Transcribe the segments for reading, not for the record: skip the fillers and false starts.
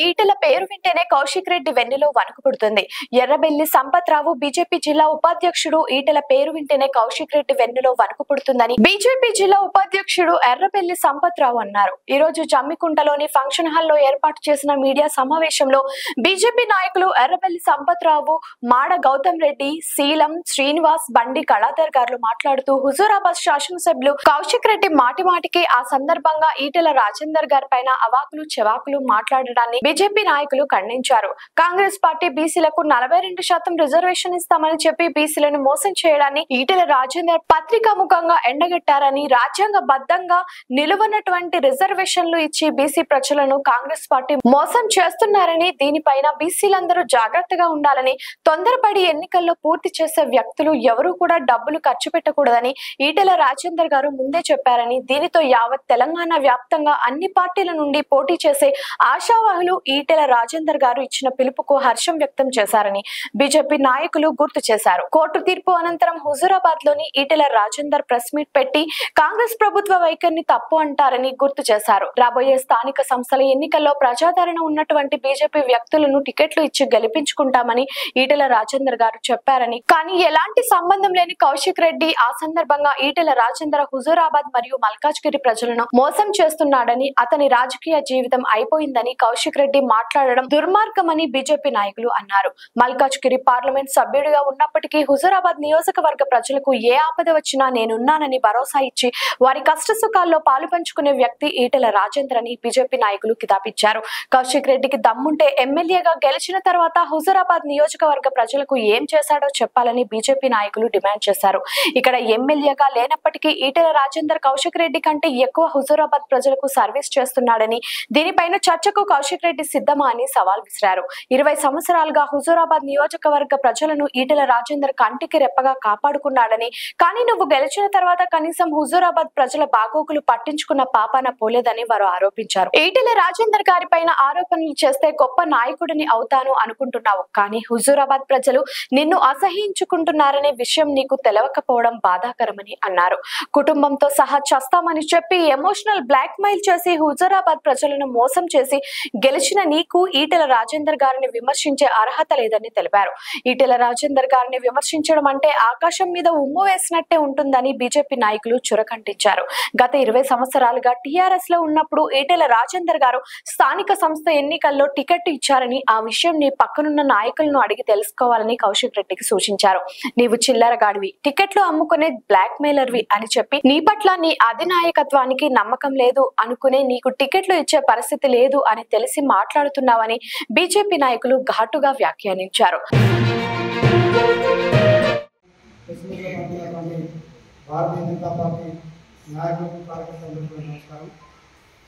ఈటెల పేరు వింటేనే కౌశిక్ రెడ్డి వెన్నెలో వణుకుపుడుతుంది. ఎర్రబెల్లి సంపత్రావు బీజేపీ జిల్లా ఉపాధ్యక్షుడు ఈటెల పేరు వింటేనే కౌశిక్ రెడ్డి వెన్నెలో వణుకుపుడుతుందని బీజేపీ జిల్లా ఉపాధ్యక్షుడు ఎర్రబెల్లి సంపత్రావు అన్నారు. ఈ రోజు జమ్మికుంటలోని ఫంక్షన్ హాల్లో ఏర్పాటు చేసిన మీడియా సమావేశంలో బీజేపీ నాయకులు ఎర్రబెల్లి సంపత్రావు, మాడ గౌతమ్ రెడ్డి, శీలం శ్రీనివాస్, బండి కళాధర్ గారు మాట్లాడుతూ హుజూరాబాద్ శాసనసభ్యులు కౌశిక్ రెడ్డి మాటిమాటికి ఆ సందర్భంగా ఈటెల రాజేందర్ గారి పైన అవాకులు చెవాకులు మాట్లాడడాన్ని బీజేపీ నాయకులు ఖండించారు. కాంగ్రెస్ పార్టీ బీసీలకు 42% రిజర్వేషన్ ఇస్తామని చెప్పి బీసీలను మోసం చేయడాన్ని ఈటెల రాజేందర్ పత్రికాముఖంగా ఎండగట్టారని, రాజ్యాంగబద్ధంగా నిలువనటువంటి రిజర్వేషన్లు ఇచ్చి బీసీ ప్రజలను కాంగ్రెస్ పార్టీ మోసం చేస్తున్నారని, దీనిపైన బీసీలందరూ జాగ్రత్తగా ఉండాలని, తొందరపడి ఎన్నికల్లో పూర్తి చేసే వ్యక్తులు ఎవరూ కూడా డబ్బులు ఖర్చు పెట్టకూడదని ఈటెల రాజేందర్ గారు ముందే చెప్పారని, దీనితో యావత్ తెలంగాణ వ్యాప్తంగా అన్ని పార్టీల నుండి పోటీ చేసే ఆశావాహులు ఈటెల రాజేందర్ గారు ఇచ్చిన పిలుపుకు హర్షం వ్యక్తం చేశారని బీజేపీ నాయకులు గుర్తు చేశారు. కోర్టు తీర్పు అనంతరం హుజూరాబాద్ లోని ఈటెల రాజేందర్ ప్రెస్ మీట్ పెట్టి కాంగ్రెస్ ప్రభుత్వ వైఖరిని తప్పు అంటారని గుర్తు చేశారు. రాబోయే స్థానిక సంస్థల ఎన్నికల్లో ప్రజాదరణ ఉన్నటువంటి బీజేపీ వ్యక్తులను టికెట్లు ఇచ్చి గెలిపించుకుంటామని ఈటెల రాజేందర్ గారు చెప్పారని, కానీ ఎలాంటి సంబంధం లేని కౌశిక్ రెడ్డి ఆ సందర్భంగా ఈటెల రాజేందర్ హుజూరాబాద్ మరియు మల్కాజ్గిరి ప్రజలను మోసం చేస్తున్నాడని, అతని రాజకీయ జీవితం అయిపోయిందని కౌశిక్ రెడ్డి మాట్లాడడం దుర్మార్గమని బీజేపీ నాయకులు అన్నారు. మల్కాజ్గిరి పార్లమెంట్ సభ్యుడిగా ఉన్నప్పటికీ హుజూరాబాద్ నియోజకవర్గ ప్రజలకు ఏ ఆపద వచ్చినా నేనున్నానని భరోసా ఇచ్చి వారి కష్ట సుఖాల్లో పాలు పంచుకునే వ్యక్తి ఈటెల రాజేందర్ అని బీజేపీ నాయకులు కితాబిచ్చారు. కౌశిక్ రెడ్డికి దమ్ముంటే ఎమ్మెల్యేగా గెలిచిన తర్వాత హుజూరాబాద్ నియోజకవర్గ ప్రజలకు ఏం చేశాడో చెప్పాలని బీజేపీ నాయకులు డిమాండ్ చేశారు. ఇక్కడ ఎమ్మెల్యేగా లేనప్పటికీ ఈటెల రాజేందర్ కౌశిక్ రెడ్డి కంటే ఎక్కువ హుజూరాబాద్ ప్రజలకు సర్వీస్ చేస్తున్నాడని, దీనిపైన చర్చకు కౌశిక్ రెడ్డి సిద్ధమా అని సవాల్ విసిరారు. 20 సంవత్సరాలుగా హుజూరాబాద్ నియోజకవర్గ ప్రజలను ఈటెల రాజేందర్ కంటికి రెప్పగా కాపాడుకున్నాడని, కానీ నువ్వు గెలిచిన తర్వాత కనీసం హుజూరాబాద్ ప్రజల బాగోగులు పట్టించుకున్న పాపాన పోలేదని వారు ఆరోపించారు. ఈటెల రాజేందర్ గారి పైన ఆరోపణలు చేస్తే గొప్ప నాయకుడిని అవుతాను అనుకుంటున్నావు, కానీ హుజూరాబాద్ ప్రజలు నిన్ను అసహ్యించుకుంటున్నారనే విషయం నీకు తెలవకపోవడం బాధాకరమని అన్నారు. కుటుంబంతో సహా చస్తామని చెప్పి ఎమోషనల్ బ్లాక్ మెయిల్ చేసి హుజూరాబాద్ ప్రజలను మోసం చేసి గెలిచిన నీకు ఈటెల రాజేందర్ గారిని విమర్శించే అర్హత లేదని తెలిపారు. ఈటెల రాజేందర్ గారిని విమర్శించడం అంటే ఆకాశం మీద ఉమ్ము వేసినట్టే ఉంటుందని బీజేపీ నాయకులు చురకంటించారు. గత 20 సంవత్సరాలుగా టీఆర్ఎస్ లో ఉన్నప్పుడు ఈటెల రాజేందర్ గారు స్థానిక సంస్థ ఎన్నికల్లో టికెట్ ఇచ్చారని, ఆ విషయం నీ పక్కనున్న నాయకులను అడిగి తెలుసుకోవాలని కౌశిక్ రెడ్డికి సూచించారు. నీవు చిల్లరగాడివి, టికెట్లు అమ్ముకునే బ్లాక్ మెయిలర్వి అని చెప్పి నీ పట్ల నీ అధినాయకత్వానికి నమ్మకం లేదు అనుకునే నీకు టికెట్లు ఇచ్చే పరిస్థితి లేదు అని తెలిసి మాట్లాడుతున్నావని బీజేపీ నాయకులు ఘాటుగా వ్యాఖ్యానించారు.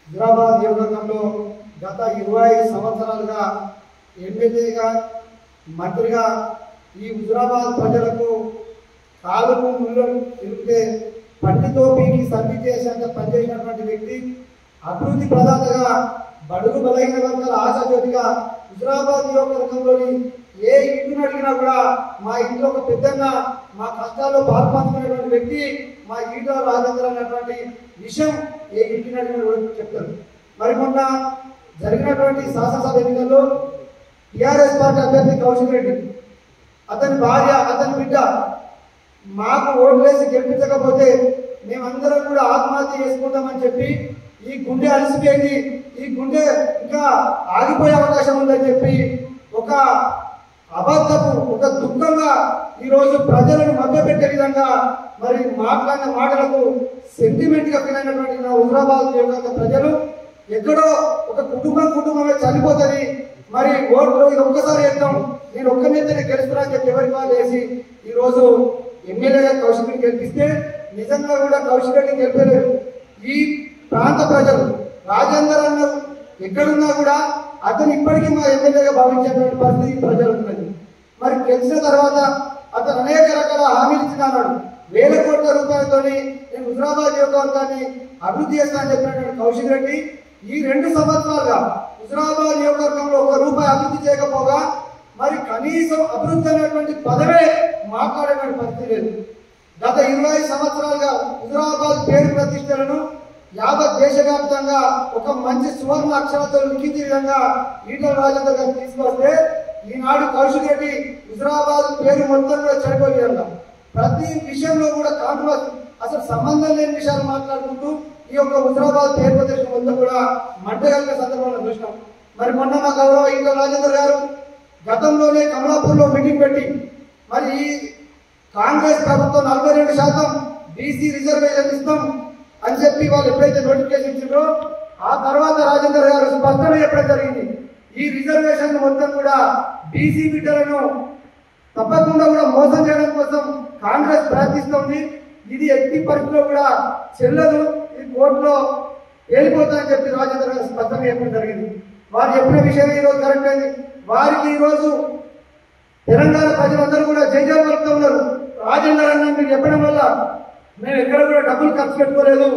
హుజూరాబాద్ నియోజకవర్గంలో గత 25 సంవత్సరాలుగా ఎమ్మెల్యేగా, మంత్రిగా ఈ హుజూరాబాద్ ప్రజలకు కాలుకు ముళ్ళను తిరిగితే పట్టితో పీకి సర్వీ చేసేంత పనిచేసినటువంటి వ్యక్తి, అభివృద్ధి ప్రదాతగా, బడుగు బలహీన వర్గాల ఆశాజ్యోతిగా హుజూరాబాద్ నియోజకవర్గంలోని ఏ ఇంటిని అడిగినా కూడా మా ఇంట్లో ఒక పెద్దగా మా కష్టాల్లో పాల్పంచుకునేటువంటి వ్యక్తి మా ఈటెల రాజేందర్ అన్నటువంటి విషయం ఏ ఇంటిని అడిగినా కూడా చెప్తారు. మరి మొన్న జరిగినటువంటి శాసనసభ ఎన్నికల్లో టీఆర్ఎస్ పార్టీ అభ్యర్థి కౌశిక్ రెడ్డి, అతని భార్య, అతని బిడ్డ మాకు ఓట్లేసి గెలిపించకపోతే మేమందరం కూడా ఆత్మహత్య చేసుకుంటామని చెప్పి, ఈ గుండె అలసిపోయింది, ఈ గుండె ఇంకా ఆగిపోయే అవకాశం ఉందని చెప్పి ఒక అబద్ధపు, ఒక దుఃఖంగా ఈరోజు ప్రజలను మభ్యపెట్టే విధంగా మరి మాట్లాడిన మాటలకు సెంటిమెంట్ గా ఫీల్ అయినటువంటి నా హుజూరాబాద్ నియోజకవర్గ ప్రజలు ఎక్కడో ఒక కుటుంబమే చనిపోతుంది, మరి ఓట్లు ఇది ఒక్కసారి వేద్దాం, నేను ఒక్క నేతనే గెలుస్తున్నా అని చెప్పి ఎవరికి వాళ్ళు వేసి ఈరోజు ఎమ్మెల్యేగా కౌశిక్ రెడ్డి గెలిపిస్తే నిజంగా కూడా కౌశిక్ రెడ్డి గెలిపలేరు. ఈ ప్రాంత ప్రజలు రాజేందర్ అన్న ఎక్కడున్నా కూడా అతను ఇప్పటికీ మా ఎమ్మెల్యేగా భావించేటువంటి పరిస్థితి ప్రజలు ఉన్నది. మరి గెలిచిన తర్వాత అతను అనేక రకాల హామీలు ఇచ్చినాడు. వేల కోట్ల రూపాయలతో నేను హుజూరాబాద్ నియోజకవర్గాన్ని అభివృద్ధి చేస్తానని చెప్పినటువంటి కౌశిక్ రెడ్డి ఈ 2 సంవత్సరాలుగా హుజూరాబాద్ నియోజకవర్గంలో 1 రూపాయి అభివృద్ధి చేయకపోగా మరి కనీసం అభివృద్ధి అనేటువంటి పదవే మాట్లాడేటువంటి పరిస్థితి లేదు. గత 20 సంవత్సరాలుగా హుజూరాబాద్ పేరు ప్రతిష్టలను యావత్ దేశవ్యాప్తంగా ఒక మంచి సువర్ణ అక్షరాలతో లిఖించే విధంగా ఈటల రాజేందర్ గారు తీసుకొస్తే ఈనాడు కౌశిక్ రెడ్డి హుజురాబాద్ పేరు మొత్తం కూడా చెడిపోయే విధంగా ప్రతి విషయంలో కూడా కాంట్రవర్సీ అసలు సంబంధం లేని విషయాలు మాట్లాడుకుంటూ ఈ యొక్క హుజురాబాద్ పేరు ప్రదేశం మొత్తం కూడా మంటగలిగిన సందర్భంలో చూసినాం. మరి మొన్న మా గౌరవ ఈటల రాజేందర్ గారు గతంలోనే కమలాపూర్లో మీటింగ్ పెట్టి మరి ఈ కాంగ్రెస్ ప్రభుత్వం 42% బీసీ రిజర్వేషన్ ఇస్తాం అని చెప్పి వాళ్ళు ఎప్పుడైతే నోటిఫికేషన్ ఇచ్చిందో ఆ తర్వాత రాజేందర్ గారు స్పష్టంగా చెప్పడం జరిగింది. ఈ రిజర్వేషన్ మొత్తం కూడా బీసీ బిడ్డలను తప్పకుండా కూడా మోసం చేయడం కోసం కాంగ్రెస్ ప్రయత్నిస్తుంది. ఇది ఎట్టి పరిస్థితిలో కూడా చెల్లదు, ఇది కోర్టులో వెళ్ళిపోతుందని చెప్పి రాజేందర్ గారు స్పష్టంగా చెప్పడం జరిగింది. వారు చెప్పిన విషయం ఈరోజు కరెక్ట్ అయింది. వారికి ఈరోజు తెలంగాణ ప్రజలందరూ కూడా జైజాలు పలుకుతూ ఉన్నారు. రాజేందర్ అన్న మీరు చెప్పడం వల్ల మేము ఎక్కడ కూడా డబ్బులు ఖర్చు పెట్టుకోలేదు,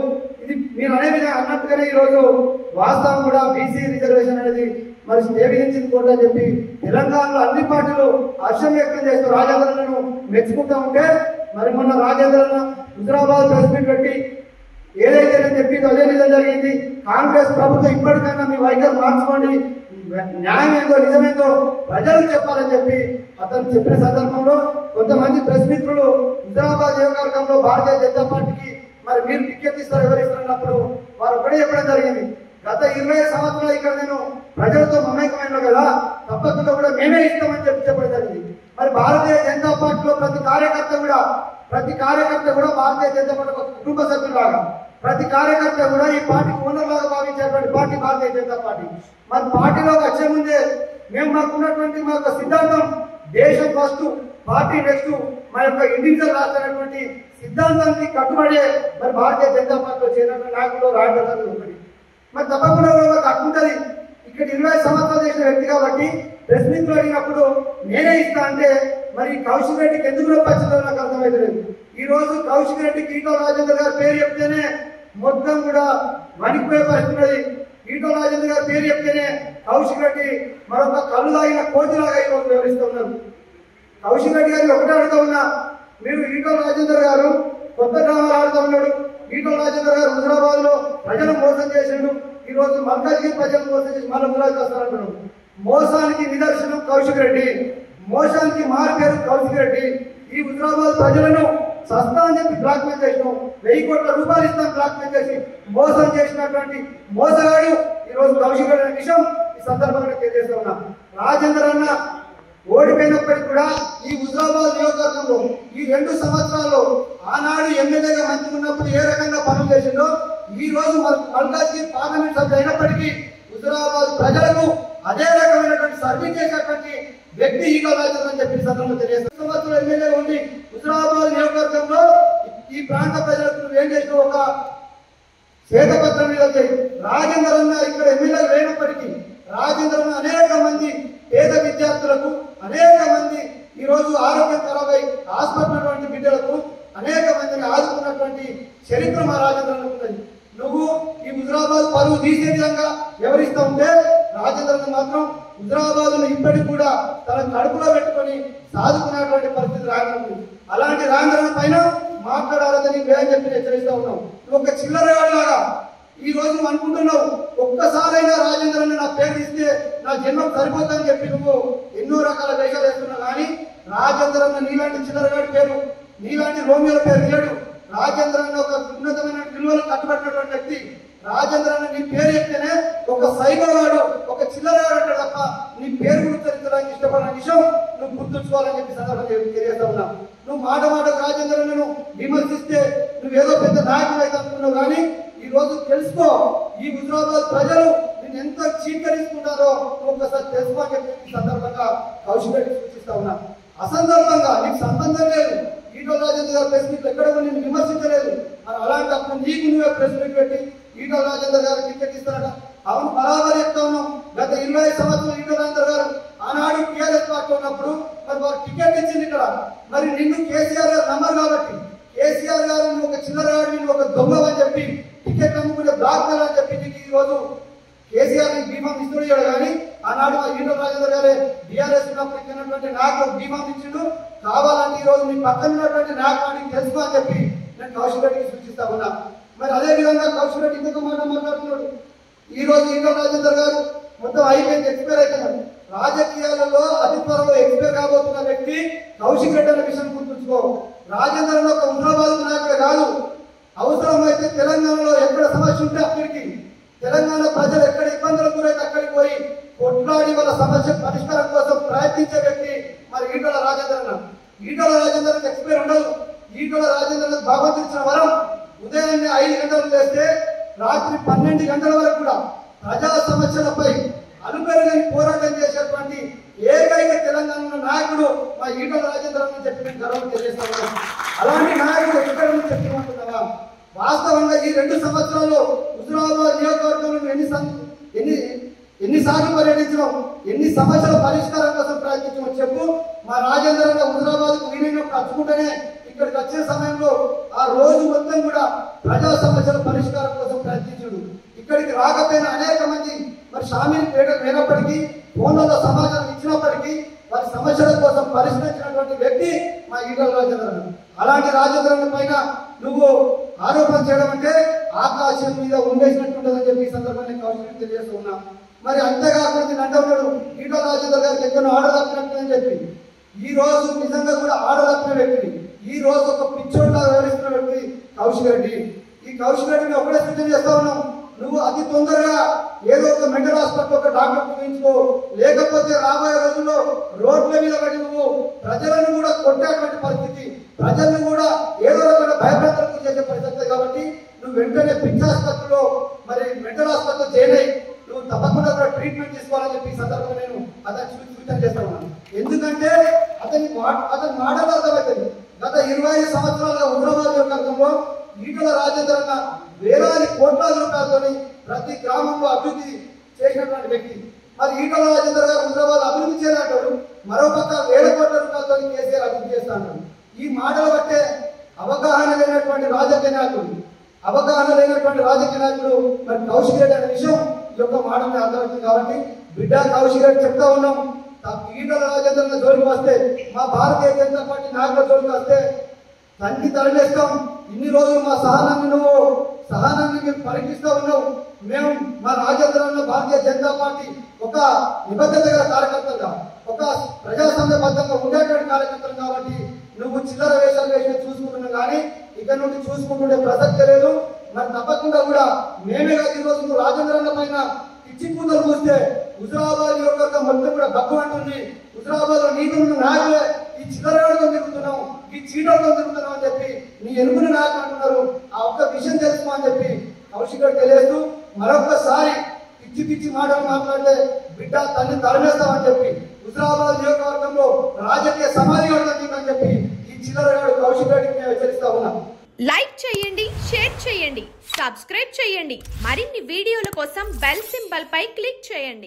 ఇది మీరు అనే విధంగా అన్నట్టుగానే ఈరోజు వాస్తవం కూడా బీసీ రిజర్వేషన్ అనేది మరి స్టే విధించింది కోర్టు అని చెప్పి తెలంగాణలో అన్ని పార్టీలు హర్షం వ్యక్తం చేస్తూ రాజేందర్ అన్నను మెచ్చుకుంటూ ఉంటే మరి మొన్న రాజేందర్ అన్న హుజురాబాద్ ప్రెస్ మీట్ పెట్టి ఏదైతే నేను చెప్పిందో అదే నిజం జరిగింది. కాంగ్రెస్ ప్రభుత్వం ఇప్పటికైనా మీ వైఖరి మార్చుకోండి, న్యాయం ఏందో నిజమేందో ప్రజలకు చెప్పాలని చెప్పి అతను చెప్పిన సందర్భంలో కొంతమంది ప్రెస్ మిత్రులు హుజురాబాద్ నియోజకవర్గంలో భారతీయ జనతా పార్టీకి మరి మీరు టికెట్ ఇస్తారు ఎవరు ఇస్తున్నప్పుడు వారు ఒకటే చెప్పడం జరిగింది. గత 20 సంవత్సరాలు ఇక్కడ నేను ప్రజలతో మమేకమైన కదా, తప్పకుండా కూడా మేమే ఇస్తామని చెప్పడం జరిగింది. మరి భారతీయ జనతా పార్టీలో ప్రతి కార్యకర్త కూడా భారతీయ జనతా పార్టీ ఒక కుటుంబ సభ్యులాగా ప్రతి కార్యకర్త కూడా ఈ పార్టీకి ఓనర్ లాగా భావించేటువంటి పార్టీ భారతీయ జనతా పార్టీ. మరి పార్టీలోకి వచ్చే ముందే మేము మాకున్నటువంటి మా యొక్క సిద్ధాంతం దేశం ఫస్ట్ పార్టీ నెక్స్ట్ మా యొక్క ఇండివిజువల్ రాష్ట్రమైనటువంటి సిద్ధాంతానికి కట్టుబడే మరి భారతీయ జనతా పార్టీలో చేరినటువంటి నాయకులు రాజధాని ఒకటి. మరి తప్పకుండా కట్టుకుంటుంది. ఇక్కడ 20 సంవత్సరాలు చేసిన వ్యక్తి కాబట్టి ప్రెస్ మీట్ అడిగినప్పుడు నేనే ఇస్తా అంటే మరి కౌశిక్ రెడ్డికి ఎందుకు నొప్పించిందో నాకు అర్థమైతలేదు. ఈ రోజు కౌశిక్ రెడ్డికి ఈటల రాజేందర్ గారి పేరు చెప్తేనే మొత్తం కూడా వణికిపోయే పరిస్థితి. ఈటల రాజేందర్ గారి పేరు చెప్తేనే కౌశిక్ రెడ్డి మరొక కళ్ళు తాగిన కోతిలాగా ఈరోజు వివరిస్తూ ఉన్నారు. కౌశిక్ రెడ్డి గారిని ఒకటే అడుగుతా ఉన్నా, మీరు ఈటల రాజేందర్ గారు కొత్త డ్రామాలు ఆడుతూ ఉన్నాడు. ఈటల రాజేందర్ గారు హుజురాబాద్ లో ప్రజలు మోసం చేసిండు, ఈ రోజు మల్కాజ్గిరి ప్రజలు మోసం చేసి మళ్ళీ హుజురాబాద్ వస్తారంటున్నాడు. మోసానికి నిదర్శనం కౌశిక్ రెడ్డి, మోసానికి మారు పేరు కౌశిక్ రెడ్డి. ఈ హుజురాబాద్ ప్రజలను సస్తా అని చెప్పి బ్లాక్మెయిల్ చేసినాం, 1000 కోట్ల రూపాయలు ఇస్తాం బ్లాక్మెయిల్ చేసి మోసం చేసినటువంటి మోసగాడు ఈ రోజు కౌశిక్ రెడ్డి అనే విషయం ఈ సందర్భంగా తెలియజేస్తా ఉన్నా. రాజేందర్ అన్న ఓడిపోయినప్పటికీ కూడా ఈ హుజురాబాద్ నియోజకవర్గంలో ఈ 2 సంవత్సరాల్లో ఆనాడు ఎమ్మెల్యేగా మంత్రి ఉన్నప్పుడు ఏ రకంగా పనులు చేసిందో ఈ రోజు మల్కాజ్గిరి పార్లమెంట్ సభ్యులు అయినప్పటికీ హుజురాబాద్ ప్రజలకు అదే రకమైనటువంటి సర్వీస్ చేసేటువంటి వ్యక్తి ఈటల రాజేందర్ అని చెప్పి సందర్భంగా తెలియజేస్తారు. సంవత్సరం ఎమ్మెల్యే ఉండి హుజురాబాద్ నియోజకవర్గంలో ఈ ప్రాంత ప్రజలకు ఏం చేసిన ఒక శ్వేతపత్రం మీద రాజేందర్ అన్న ఇక్కడ ఎమ్మెల్యే లేనప్పటికీ రాజేందర్ అన్న అనేక మంది పేద విద్యార్థులకు అనేక మంది ఈ రోజు ఆరోగ్యం ఖరాబై హాస్పిటల్ బిడ్డలకు అనేక మందిని ఆదుకున్నటువంటి చరిత్ర మా రాజేంద్ర ఉన్నది. నువ్వు ఈ హుజురాబాద్ పరువు తీసే విధంగా వివరిస్తూ ఉంటే రాజేంద్ర మాత్రం హుజురాబాద్ ఇప్పటికి కూడా తన కడుపులో పెట్టుకొని సాదుకున్నటువంటి పరిస్థితి రాజేంద్ర. అలాంటి రాజేంద్ర పైన మాట్లాడాలని వేదని చెప్పి హెచ్చరిస్తూ ఉన్నావు. నువ్వు ఒక చిల్లరగాడిలాగా ఈ రోజు నువ్వు అనుకుంటున్నావు ఒక్కసారైనా రాజేంద్ర నా పేరు ఇస్తే నా జన్మకు సరిపోతుందని చెప్పి నువ్వు ఎన్నో రకాల వేషాలు వేస్తున్నావు. కానీ రాజేంద్ర నీలాంటి చిల్లరగాడి పేరు, నీలాంటి రోమియోల పేరు లేడు. రాజేంద్ర ఒక ఉన్నతమైన విలువలు కట్టుబడినటువంటి వ్యక్తి. రాజేంద్ర నీ పేరు చెప్తేనే ఒక సైకోవాడు, ఒక చిల్లరగాడు అంటాడు తప్ప నీ పేరు గుర్తించడానికి ఇష్టపడిన విషయం నువ్వు గుర్తుంచుకోవాలని చెప్పి సందర్భంగా తెలియజేస్తా ఉన్నా. నువ్వు మాట రాజేంద్రను విమర్శిస్తే నువ్వేదో పెద్ద నాయకుడు అయితే అనుకున్నావు. కానీ ఈ రోజు తెలుసుకో, ఈ హుజురాబాద్ ప్రజలు నేను ఎంత చీకరించుకుంటారో ఒక్కసారి తెలుసుకో అని చెప్పి సందర్భంగా కౌశిక్ రెడ్డి సూచిస్తా ఉన్నా. అసందర్భంగా నీకు సంబంధం లేదు. ఈటల రాజేందర్ గారు ప్రెస్ మీట్ ఎక్కడ నేను విమర్శించలేదు. మరి అలాంటప్పుడు నీకు నువ్వే ప్రెస్ మీట్ పెట్టి ఈటల రాజేందర్ గారు టికెట్ ఇస్తారట. అవును, బరాబర్ చెప్తా ఉన్నాం. గత 20 సంవత్సరాలు ఈటల రాజేందర్ గారు ఆనాడు టీఆర్ఎస్ పార్టీ ఉన్నప్పుడు మరి వారు టికెట్ ఇచ్చింది ఇక్కడ. మరి నిన్ను కేసీఆర్ గారు నమ్మరు కాబట్టి కేసీఆర్ గారు నువ్వు ఒక చిన్నరాడు, నువ్వు ఒక దొంగవని చెప్పి టికెట్ అమ్ముకునే బ్లాక్ అని చెప్పి నీకు ఈ రోజు కేసీఆర్ బీమా ఇస్తున్నాడు. కానీ ఆనాడు ఈటల రాజేందర్ గారే బీఆర్ఎస్ ఉన్నప్పుడు ఇచ్చినటువంటి నాకు బీమా ఇచ్చిండు. కావాలంటే ఈ రోజు మీ పక్కన ఉన్నటువంటి నాకు తెలుసుకో అని చెప్పి నేను కౌశిక్ రెడ్డికి సూచిస్తా ఉన్నా. మరి అదే విధంగా కౌశిక్ రెడ్డి ఇంకొక మాట మాట్లాడుతున్నాడు. ఈ రోజు ఈటల రాజేందర్ గారు మొత్తం అయిపోయింది, ఎక్స్పైర్ అవుతున్నారు. రాజకీయాలలో అతి త్వరలో ఎక్స్పైర్ కాబోతున్న వ్యక్తి కౌశిక్ రెడ్డి అనే విషయం గుర్తుంచుకో. రాజేందర్ ఒక హుజరాబాద్ నాయకుడే కాదు, అవసరమైతే తెలంగాణలో ఎక్కడ సమస్య ఉంటే అక్కడికి, తెలంగాణ ప్రజలు ఎక్కడ ఇబ్బందులకు గురైతే అక్కడికి పోయి కొట్లాడి వాళ్ళ సమస్య పరిష్కారం కోసం ప్రయత్నించే వ్యక్తి మరి ఈటల రాజేందర్ అన్న. ఈటల రాజేందర్ ఎక్స్పైర్ ఉండదు. ఈటల రాజేందర్ భగవంతుడు ఇచ్చిన వరం, ఉదయాన్నే 5 గంటలకు లేస్తే రాత్రి 12 గంటల వరకు కూడా ప్రజా సమస్యలపై అనుపెరుగని పోరాటం చేసేటువంటి ఏకైక తెలంగాణ నాయకుడు మా ఈటల రాజేందర్ అని చెప్పి నేను గర్వం తెలియజేస్తాను. అలాంటి నాయకుడు ఎక్కడ చెప్పమంటున్నావా? వాస్తవంగా ఈ 2 సంవత్సరాలు హుజరాబాద్ నియోజకవర్గంలో ఎన్నిసార్లు పర్యటించడం, ఎన్ని సమస్యల పరిష్కారం కోసం ప్రయత్నించడం చెప్పు. మా రాజేందర్ అన్న హుజరాబాద్కు వీలైనప్పుడు అచ్చుకుంటేనే ఇక్కడికి వచ్చే సమయంలో ఆ రోజు మొత్తం కూడా ప్రజా సమస్యల పరిష్కారం కోసం ప్రయత్నించుడు. ఇక్కడికి రాకపోయినా అనేక మంది మరి షామీల్ లేనప్పటికీ, ఫోన్లలో సమాచారం ఇచ్చినప్పటికీ వారి సమస్యల కోసం పరిష్కరించినటువంటి వ్యక్తి మా ఈటల రాజేందర్ అన్న. అలాంటి రాజేందర్ అన్న పైన నువ్వు ఆరోపణ చేయడం అంటే ఆకాశం మీద ఉండేసినట్టుంటుందని చెప్పి ఈ సందర్భంగా కౌశిక్ తెలియజేస్తూ ఉన్నా. మరి అంతేకాకుండా అంటూ ఉన్నాడు ఈటల రాజేందర్ గారికి ఎక్కడో ఆడదప్పినట్టు చెప్పి. ఈ రోజు నిజంగా కూడా ఆడదప్పిన వ్యక్తి, ఈ రోజు ఒక పిచ్చోడ్లా వ్యవహరిస్తున్న వ్యక్తి కౌశిక్ రెడ్డి. ఈ కౌశిక్ రెడ్డిని ఒకటే సూచన చేస్తా ఉన్నాం, నువ్వు అతి తొందరగా ఏదో ఒక మెంటల్ హాస్పిటల్ ఒక డాక్టర్ చూపించుకో, లేకపోతే రాబోయే రోజుల్లో రోడ్ల మీద పడి నువ్వు ప్రజలను కూడా కొట్టేటువంటి పరిస్థితి, ప్రజలను కూడా ఏదో రకమైన భయభ్రాంతులకు చేసే పరిస్థితి. కాబట్టి నువ్వు వెంటనే పిచ్చి ఆసుపత్రిలో మరి మెంటల్ హాస్పిటల్ జాయిన్ అయ్యి నువ్వు తప్పకుండా ట్రీట్మెంట్ తీసుకోవాలని చెప్పి ఈ సందర్భంగా నేను అతను సూచన చేస్తా ఉన్నాను. ఎందుకంటే అతని మాటలు అర్థమవుతుంది. గత 25 సంవత్సరాలుగా హుజరాబాద్ నియోజకవర్గంలో ఈటల రాజేందర్ అన్న వేలాది కోట్ల రూపాయలతో ప్రతి గ్రామంలో అభివృద్ధి చేసినటువంటి వ్యక్తి. మరి ఈటల రాజేందర్ గారు హుజరాబాద్ అభివృద్ధి చేయాలంటాడు, మరోపక్క 1000 కోట్ల రూపాయలతో కేసీఆర్ అభివృద్ధి చేస్తా అంటాడు. ఈ మాటలు బట్టే అవగాహన లేనటువంటి రాజకీయ నాయకుడు మరి కౌశిక్ రెడ్డి అనే విషయం ఈ యొక్క మాటలు అర్థమవుతుంది. కాబట్టి బిడ్డ కౌశిక్ రెడ్డి చెప్తా ఉన్నాం, ఈటల రాజేందర్ జోలికి వస్తే, మా భారతీయ జనతా పార్టీ నాయకుల జోలికి వస్తే తన్ని తరలిస్తాం. ఇన్ని రోజులు మా సహనాన్ని మీరు పరీక్షిస్తూ ఉన్నావు. మేము మా రాజేంద్ర అన్న భారతీయ జనతా పార్టీ ఒక నిబద్ధత గల కార్యకర్తగా, ఒక ప్రజాస్వామ్యబద్ధంగా ఉండేటువంటి కార్యకర్తలు. కాబట్టి నువ్వు చిల్లర వేషాలు వేసి చూసుకుంటున్నావు, కానీ ఇక్కడ నుండి చూసుకుంటుండే ప్రసక్తే లేదు. మరి తప్పకుండా కూడా మేమే కాదు, ఈ రోజు నువ్వు రాజేంద్ర అన్న పైన పిచ్చి కూతురు చూస్తే హుజరాబాద్ నియోజకవర్గం మొత్తం కూడా బగ్గు అంటుంది. హుజరాబాద్ లో నీకున్న నాయకులే ఈ చిల్లరతో తిరుగుతున్నావు, ఈ చీటలతో తిరుగుతున్నావు అని చెప్పి నీ ఎనుకున్న నాయకులు అంటున్నారు. ఆ ఒక్క విషయం తెలుసుకో అని చెప్పి కౌశిక్ రెడ్డి తెలియజేస్తూ, మరొకసారి పిచ్చి మాటలు మాట్లాడితే బిడ్డ తల్లి తరమేస్తామని చెప్పి హుజరాబాద్ నియోజకవర్గంలో రాజకీయ సమాధి కడతామని చెప్పి ఈ చిల్లరగాడు కౌశిక్ రెడ్డికి మేము హెచ్చరిస్తా ఉన్నాం. లైక్ చేయండి, షేర్ చేయండి, సబ్స్క్రైబ్ చేయండి. మరిన్ని వీడియోల కోసం బెల్ సింబల్ పై క్లిక్ చేయండి.